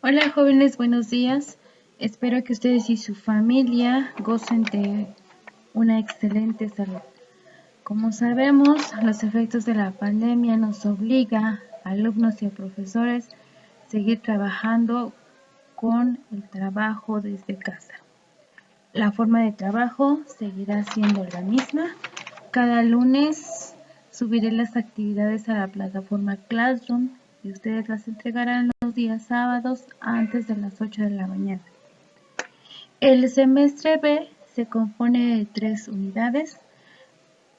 Hola jóvenes, buenos días. Espero que ustedes y su familia gocen de una excelente salud. Como sabemos, los efectos de la pandemia nos obliga a alumnos y a profesores a seguir trabajando con el trabajo desde casa. La forma de trabajo seguirá siendo la misma. Cada lunes subiré las actividades a la plataforma Classroom y ustedes las entregarán los días sábados antes de las 8 de la mañana. El semestre B se compone de 3 unidades.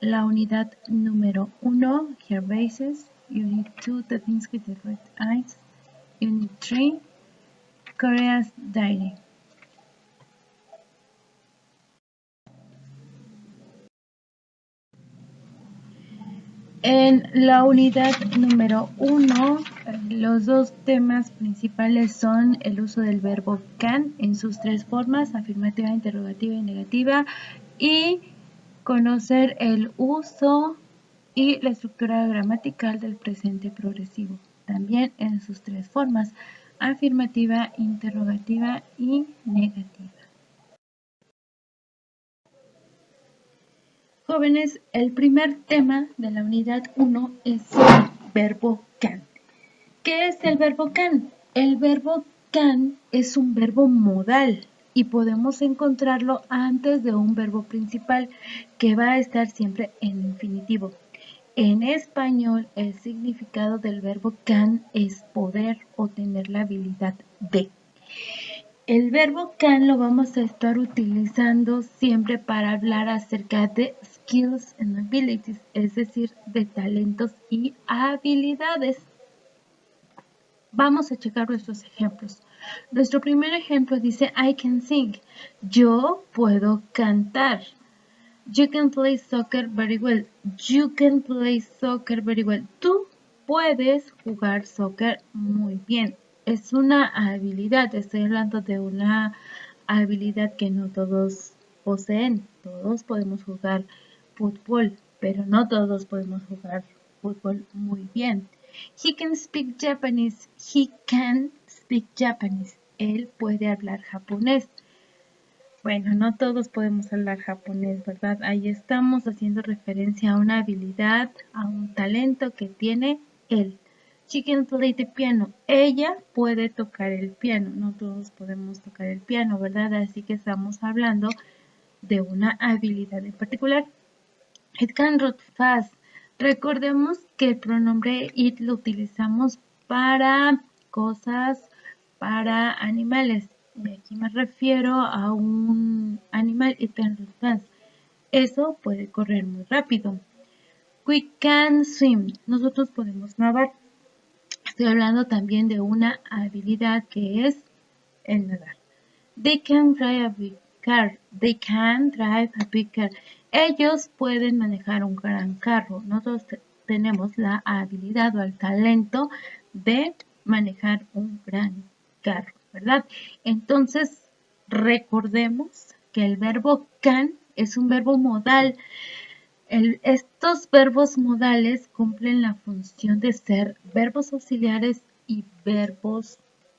La unidad número 1, Here Bases, Unit 2, The Things with the Red Eyes, Unit 3, Korea's Diary. En la unidad número 1, los dos temas principales son el uso del verbo can en sus 3 formas, afirmativa, interrogativa y negativa, y conocer el uso y la estructura gramatical del presente progresivo, también en sus 3 formas, afirmativa, interrogativa y negativa. Jóvenes, el primer tema de la unidad 1 es el verbo can. ¿Qué es el verbo can? El verbo can es un verbo modal y podemos encontrarlo antes de un verbo principal que va a estar siempre en infinitivo. En español, el significado del verbo can es poder o tener la habilidad de. El verbo can lo vamos a estar utilizando siempre para hablar acerca de skills and abilities, es decir, de talentos y habilidades. Vamos a checar nuestros ejemplos. Nuestro primer ejemplo dice I can sing. Yo puedo cantar. You can play soccer very well. You can play soccer very well. Tú puedes jugar soccer muy bien. Es una habilidad. Estoy hablando de una habilidad que no todos poseen. Todos podemos jugar fútbol, pero no todos podemos jugar fútbol muy bien. He can speak Japanese. He can speak Japanese. Él puede hablar japonés. Bueno, no todos podemos hablar japonés, ¿verdad? Ahí estamos haciendo referencia a una habilidad, a un talento que tiene él. She can play the piano. Ella puede tocar el piano. No todos podemos tocar el piano, ¿verdad? Así que estamos hablando de una habilidad en particular. It can run fast. Recordemos que el pronombre it lo utilizamos para cosas, para animales. Y aquí me refiero a un animal, it can run fast. Eso puede correr muy rápido. We can swim. Nosotros podemos nadar. Estoy hablando también de una habilidad que es el nadar. They can drive a big car. They can drive a big car. Ellos pueden manejar un gran carro. Nosotros tenemos la habilidad o el talento de manejar un gran carro, ¿verdad? Entonces, recordemos que el verbo can es un verbo modal. Estos verbos modales cumplen la función de ser verbos auxiliares y verbos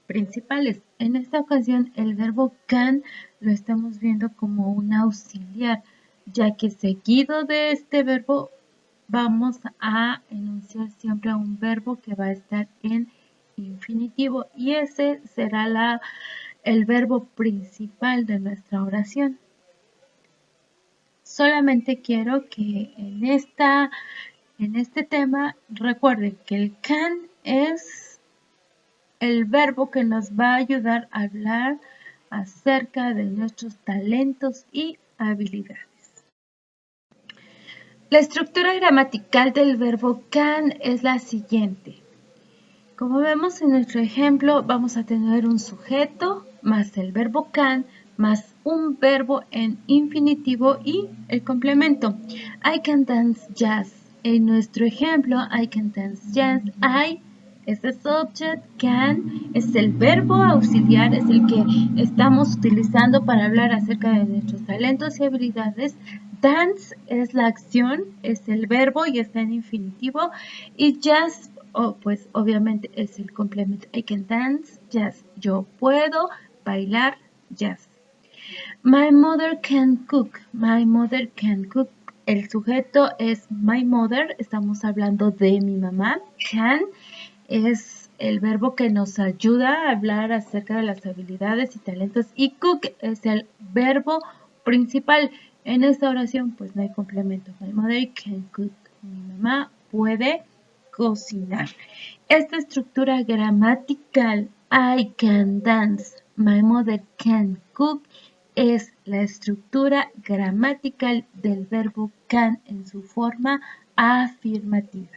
principales. En esta ocasión, el verbo can lo estamos viendo como un auxiliar, ya que seguido de este verbo vamos a enunciar siempre un verbo que va a estar en infinitivo y ese será el verbo principal de nuestra oración. Solamente quiero que en este tema recuerden que el can es el verbo que nos va a ayudar a hablar acerca de nuestros talentos y habilidades. La estructura gramatical del verbo can es la siguiente. Como vemos en nuestro ejemplo, vamos a tener un sujeto más el verbo can más un verbo en infinitivo y el complemento. I can dance jazz. En nuestro ejemplo, I can dance jazz. I es el subject, can es el verbo auxiliar, es el que estamos utilizando para hablar acerca de nuestros talentos y habilidades. Dance es la acción, es el verbo y está en infinitivo. Y jazz pues obviamente es el complemento. I can dance jazz. Yo puedo bailar jazz. My mother can cook. My mother can cook. El sujeto es my mother. Estamos hablando de mi mamá. Can es el verbo que nos ayuda a hablar acerca de las habilidades y talentos. Y cook es el verbo principal. En esta oración pues no hay complemento. My mother can cook. Mi mamá puede cocinar. Esta estructura gramatical, I can dance, my mother can cook, es la estructura gramatical del verbo can en su forma afirmativa.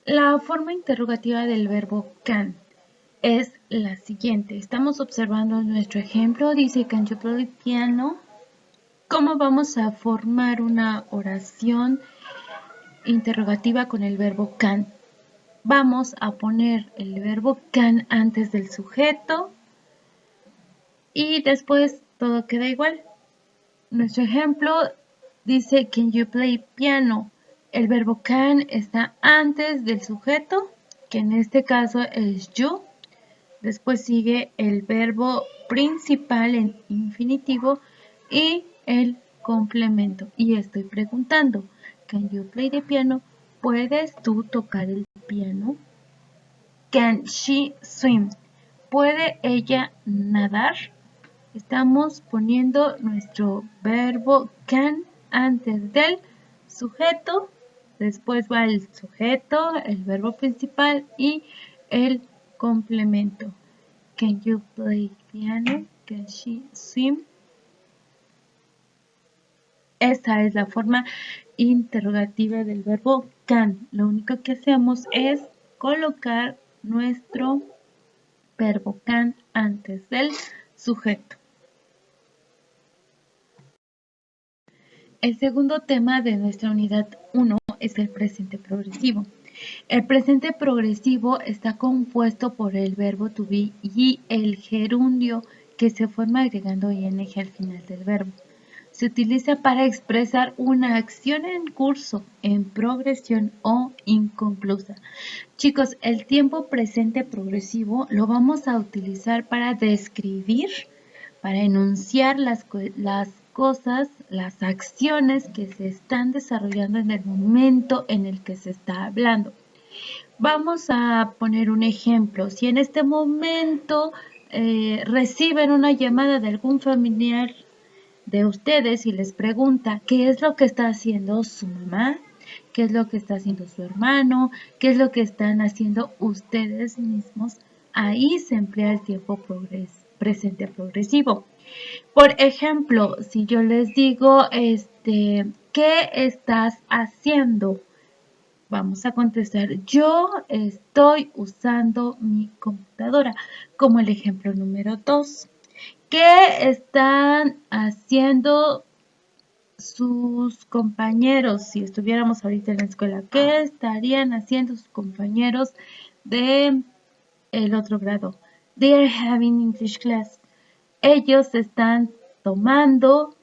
La forma interrogativa del verbo can es la siguiente. Estamos observando nuestro ejemplo. Dice, can you play piano? ¿Cómo vamos a formar una oración interrogativa con el verbo can? Vamos a poner el verbo can antes del sujeto y después todo queda igual. Nuestro ejemplo dice, can you play piano? El verbo can está antes del sujeto, que en este caso es you. Después sigue el verbo principal en infinitivo y el complemento. Y estoy preguntando, can you play the piano? ¿Puedes tú tocar el piano? Can she swim? ¿Puede ella nadar? Estamos poniendo nuestro verbo can antes del sujeto. Después va el sujeto, el verbo principal y el complemento. Can you play piano? Can she swim? Esa es la forma interrogativa del verbo can. Lo único que hacemos es colocar nuestro verbo can antes del sujeto. El segundo tema de nuestra unidad 1 es el presente progresivo. El presente progresivo está compuesto por el verbo to be y el gerundio que se forma agregando ing al final del verbo. Se utiliza para expresar una acción en curso, en progresión o inconclusa. Chicos, el tiempo presente progresivo lo vamos a utilizar para describir, para enunciar las cosas, las acciones que se están desarrollando en el momento en el que se está hablando. Vamos a poner un ejemplo. Si en este momento reciben una llamada de algún familiar de ustedes y les pregunta qué es lo que está haciendo su mamá, qué es lo que está haciendo su hermano, qué es lo que están haciendo ustedes mismos, ahí se emplea el tiempo presente progresivo. Por ejemplo, si yo les digo, ¿qué estás haciendo? Vamos a contestar, yo estoy usando mi computadora, como el ejemplo número 2. ¿Qué están haciendo sus compañeros? Si estuviéramos ahorita en la escuela, ¿qué estarían haciendo sus compañeros de el otro grado? They are having English class. Ellos están tomando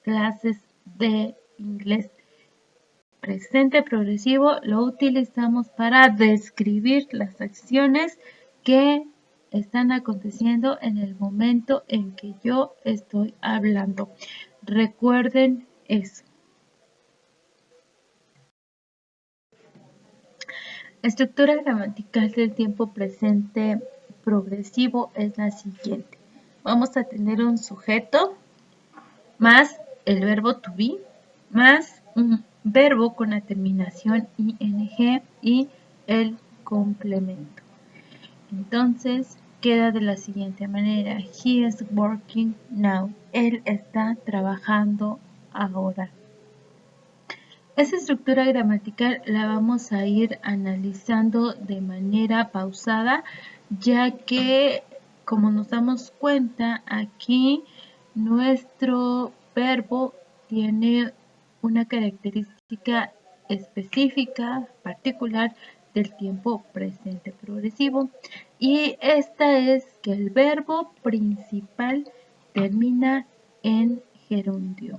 clases de inglés. Presente progresivo lo utilizamos para describir las acciones que están aconteciendo en el momento en que yo estoy hablando. Recuerden eso. La estructura gramatical del tiempo presente progresivo es la siguiente. Vamos a tener un sujeto más el verbo to be más un verbo con la terminación ing y el complemento. Entonces queda de la siguiente manera. He is working now. Él está trabajando ahora. Esta estructura gramatical la vamos a ir analizando de manera pausada, ya que, como nos damos cuenta, aquí nuestro verbo tiene una característica específica, particular del tiempo presente progresivo, y esta es que el verbo principal termina en gerundio.